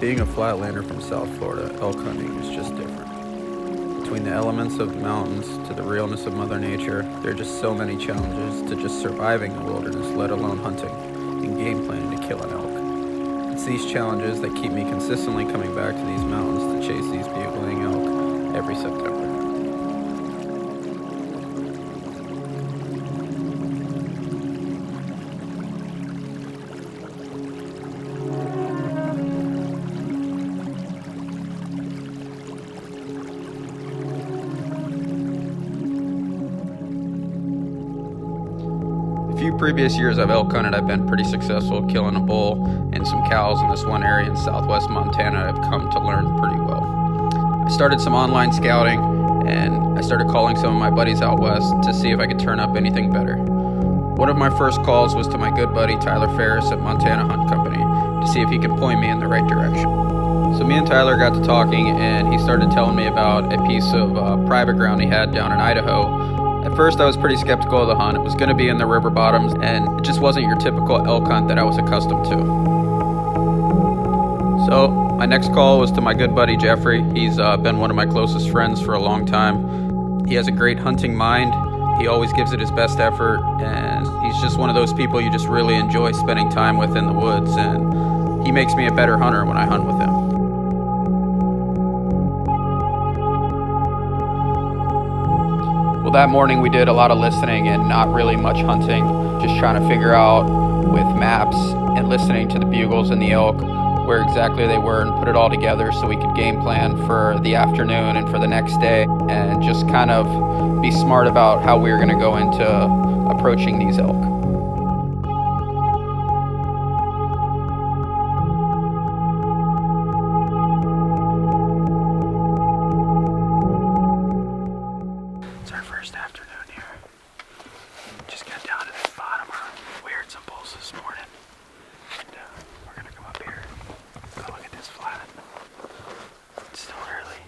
Being a flatlander from South Florida, elk hunting is just different. Between the elements of the mountains to the realness of Mother Nature, there are just so many challenges to just surviving the wilderness, let alone hunting and game planning to kill an elk. It's these challenges that keep me consistently coming back to these mountains to chase these bugling elk every September. A few previous years I've elk hunted, I've been pretty successful killing a bull and some cows in this one area in southwest Montana. I've come to learn pretty well. I started some online scouting and I started calling some of my buddies out west to see if I could turn up anything better. One of my first calls was to my good buddy Tyler Ferris at Montana Hunt Company to see if he could point me in the right direction. So me and Tyler got to talking and he started telling me about a piece of private ground he had down in Idaho. At first I was pretty skeptical of the hunt. It was going to be in the river bottoms and it just wasn't your typical elk hunt that I was accustomed to. So my next call was to my good buddy Jeffrey. He's been one of my closest friends for a long time. He has a great hunting mind. He always gives it his best effort, and he's just one of those people you just really enjoy spending time with in the woods, and he makes me a better hunter when I hunt with him. Well, that morning we did a lot of listening and not really much hunting, just trying to figure out with maps and listening to the bugles and the elk where exactly they were and put it all together so we could game plan for the afternoon and for the next day and just kind of be smart about how we were going to go into approaching these elk. It's our first afternoon here. Just got down to this bottom. We heard some bulls this morning. And we're going to come up here. Go look at this flat. It's still early.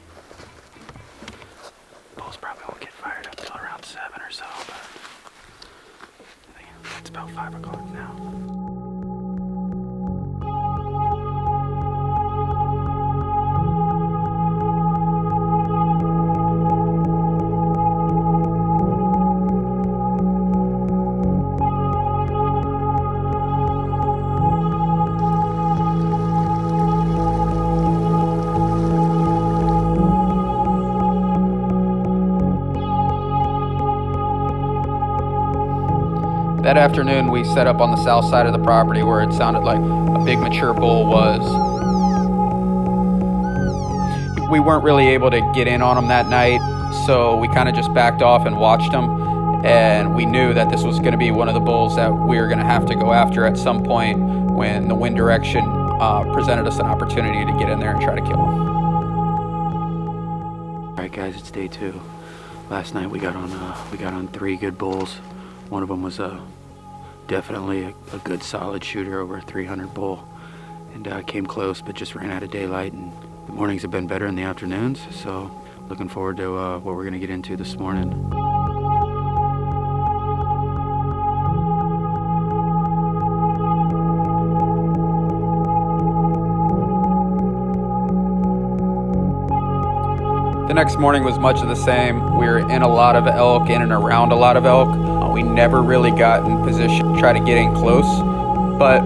Bulls probably won't get fired up till around 7 or so, but I think it's about 5 o'clock now. That afternoon, we set up on the south side of the property where it sounded like a big mature bull was. We weren't really able to get in on them that night, so we kind of just backed off and watched them. And we knew that this was going to be one of the bulls that we were going to have to go after at some point when the wind direction presented us an opportunity to get in there and try to kill him. All right, guys, it's day 2. Last night we got on 3 good bulls. One of them was definitely a good solid shooter, over a 300 bull, and came close but just ran out of daylight, and the mornings have been better than the afternoons, so looking forward to what we're going to get into this morning. The next morning was much of the same. We were in a lot of elk, in and around a lot of elk. We never really got in position to try to get in close, but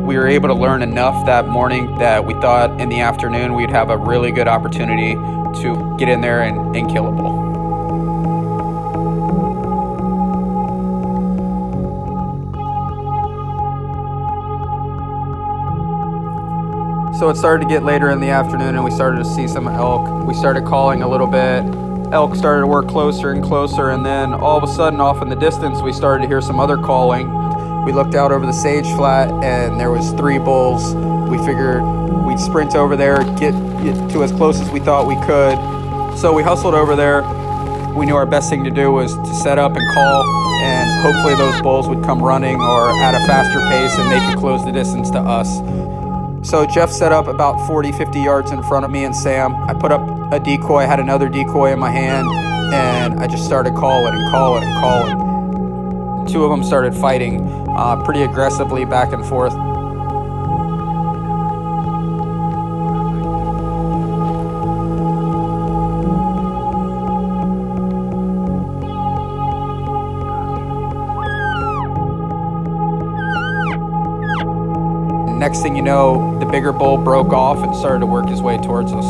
we were able to learn enough that morning that we thought in the afternoon we'd have a really good opportunity to get in there and kill a bull. So it started to get later in the afternoon and we started to see some elk. We started calling a little bit. Elk started to work closer and closer, and then all of a sudden off in the distance we started to hear some other calling. We looked out over the sage flat and there was 3 bulls. We figured we'd sprint over there, get to as close as we thought we could. So we hustled over there. We knew our best thing to do was to set up and call, and hopefully those bulls would come running or at a faster pace and they could close the distance to us. So Jeff set up about 40-50 yards in front of me and Sam. I put up a decoy, I had another decoy in my hand, and I just started calling and calling and calling. 2 of them started fighting pretty aggressively back and forth. next thing you know, the bigger bull broke off and started to work his way towards us.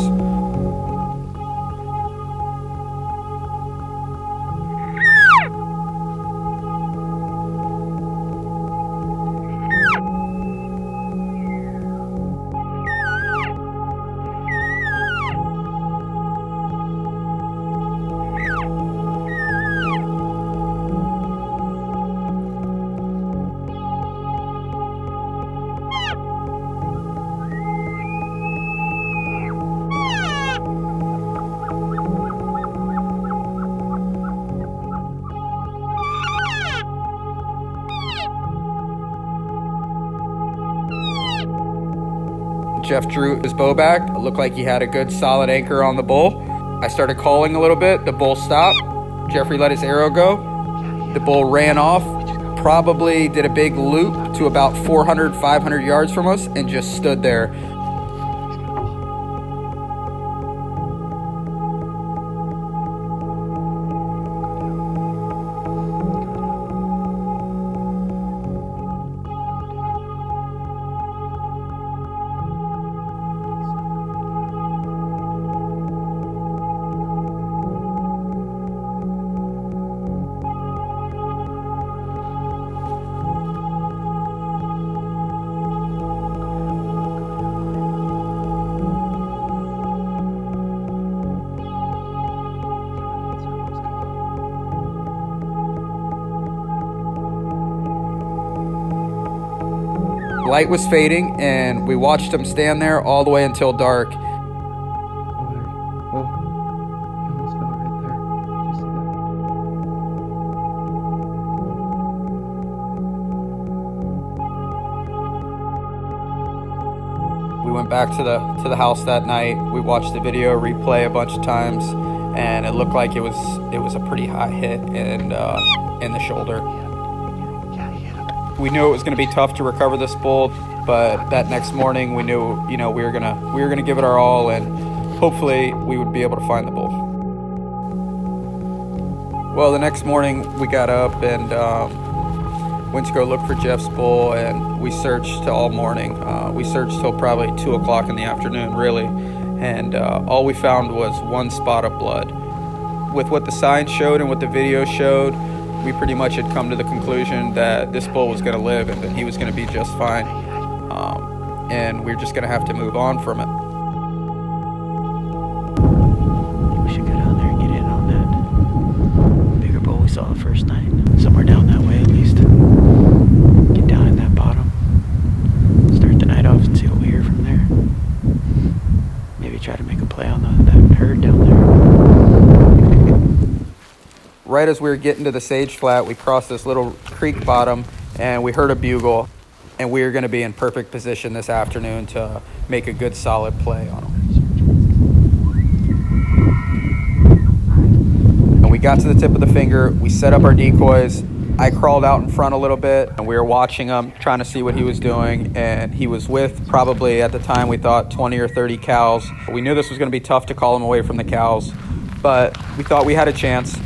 Jeff drew his bow back. It looked like he had a good solid anchor on the bull. I started calling a little bit. The bull stopped. Jeffrey let his arrow go. The bull ran off, probably did a big loop to about 400, 500 yards from us and just stood there. Light was fading, and we watched him stand there all the way until dark. Oh, he almost fell right there. Did you see that? We went back to the house that night. We watched the video replay a bunch of times, and it looked like it was a pretty high hit in the shoulder. We knew it was going to be tough to recover this bull, but that next morning we knew, we were gonna give it our all, and hopefully we would be able to find the bull. Well, the next morning we got up and went to go look for Jeff's bull, and we searched all morning. We searched till probably 2 o'clock in the afternoon, really, and all we found was one spot of blood. With what the signs showed and what the video showed, we pretty much had come to the conclusion that this bull was going to live and that he was going to be just fine. And we're just going to have to move on from it. We should go down there and get in on that bigger bull we saw the first night. Somewhere down that way at least. Get down in that bottom. Start the night off and see what we hear from there. Maybe try to make a play on that herd down there. Right as we were getting to the sage flat, we crossed this little creek bottom and we heard a bugle, and we were going to be in perfect position this afternoon to make a good solid play on him. And we got to the tip of the finger, we set up our decoys. I crawled out in front a little bit and we were watching him, trying to see what he was doing, and he was with probably at the time we thought 20 or 30 cows. We knew this was going to be tough to call him away from the cows, but we thought we had a chance.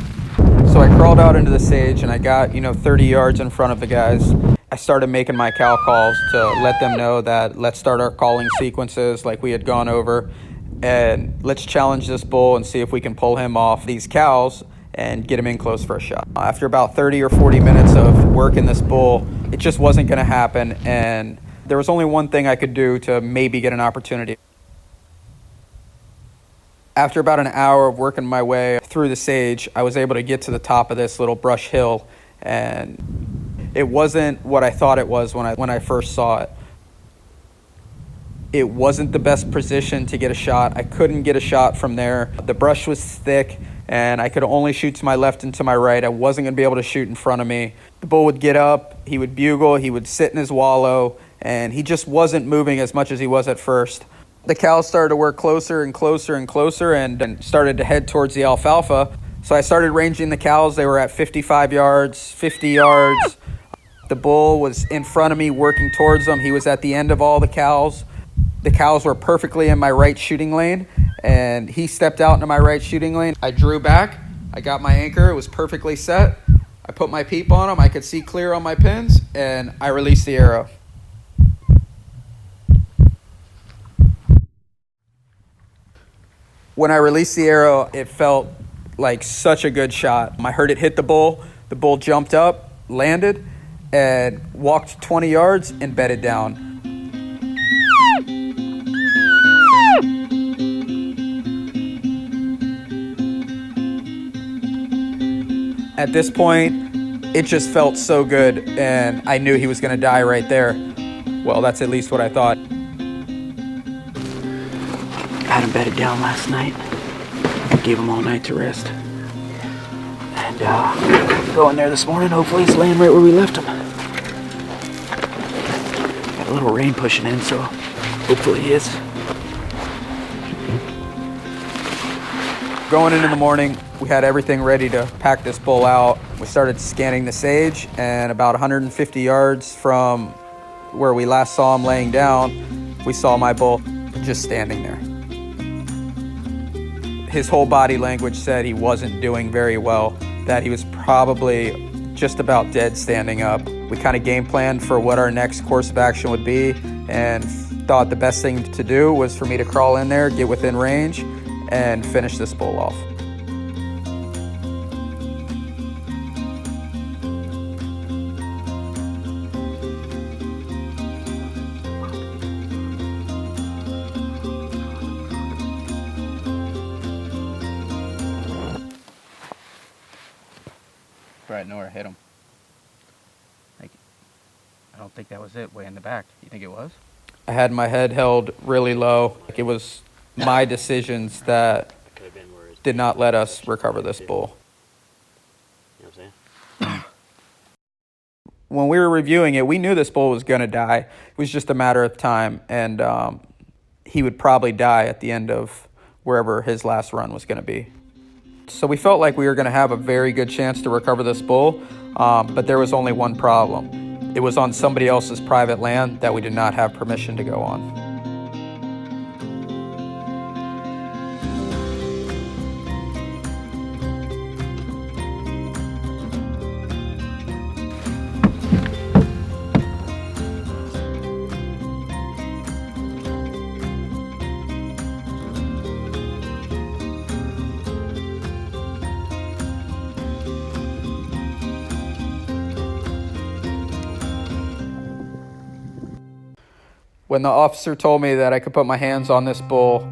So I crawled out into the sage and I got, 30 yards in front of the guys. I started making my cow calls to let them know that let's start our calling sequences like we had gone over, and let's challenge this bull and see if we can pull him off these cows and get him in close for a shot. After about 30 or 40 minutes of working this bull, it just wasn't going to happen, and there was only one thing I could do to maybe get an opportunity. After about an hour of working my way through the sage, I was able to get to the top of this little brush hill, and it wasn't what I thought it was when I first saw it. It wasn't the best position to get a shot. I couldn't get a shot from there. The brush was thick, and I could only shoot to my left and to my right. I wasn't going to be able to shoot in front of me. The bull would get up, he would bugle, he would sit in his wallow, and he just wasn't moving as much as he was at first. The cows started to work closer and closer and closer and started to head towards the alfalfa. So I started ranging the cows. They were at 55 yards, 50 yards. The bull was in front of me working towards them. He was at the end of all the cows. The cows were perfectly in my right shooting lane, and he stepped out into my right shooting lane. I drew back. I got my anchor. It was perfectly set. I put my peep on him. I could see clear on my pins, and I released the arrow. When I released the arrow, it felt like such a good shot. I heard it hit the bull. The bull jumped up, landed, and walked 20 yards and bedded down. At this point, it just felt so good, and I knew he was going to die right there. Well, that's at least what I thought. Had him bedded down last night. Gave him all night to rest. And go in there this morning. Hopefully he's laying right where we left him. Got a little rain pushing in, so hopefully he is. Going in the morning, we had everything ready to pack this bull out. We started scanning the sage, and about 150 yards from where we last saw him laying down, we saw my bull just standing there. His whole body language said he wasn't doing very well, that he was probably just about dead standing up. We kind of game planned for what our next course of action would be, and thought the best thing to do was for me to crawl in there, get within range, and finish this bull off. Right, nowhere hit him. Like, I don't think that was it way in the back. You think it was? I had my head held really low. It was my decisions that did not let us recover this bull. You know what I'm saying? When we were reviewing it, we knew this bull was going to die. It was just a matter of time, and he would probably die at the end of wherever his last run was going to be. So we felt like we were going to have a very good chance to recover this bull, but there was only one problem. It was on somebody else's private land that we did not have permission to go on. When the officer told me that I could put my hands on this bull,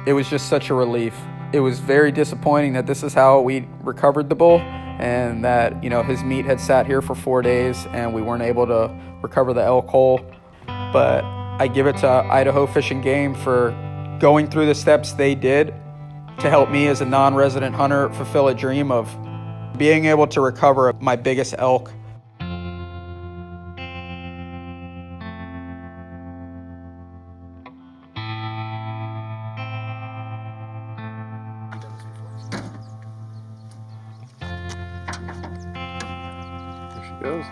it was just such a relief. It was very disappointing that this is how we recovered the bull, and that, you know, his meat had sat here for 4 days and we weren't able to recover the elk whole. But I give it to Idaho Fish and Game for going through the steps they did to help me as a non-resident hunter fulfill a dream of being able to recover my biggest elk. There she goes.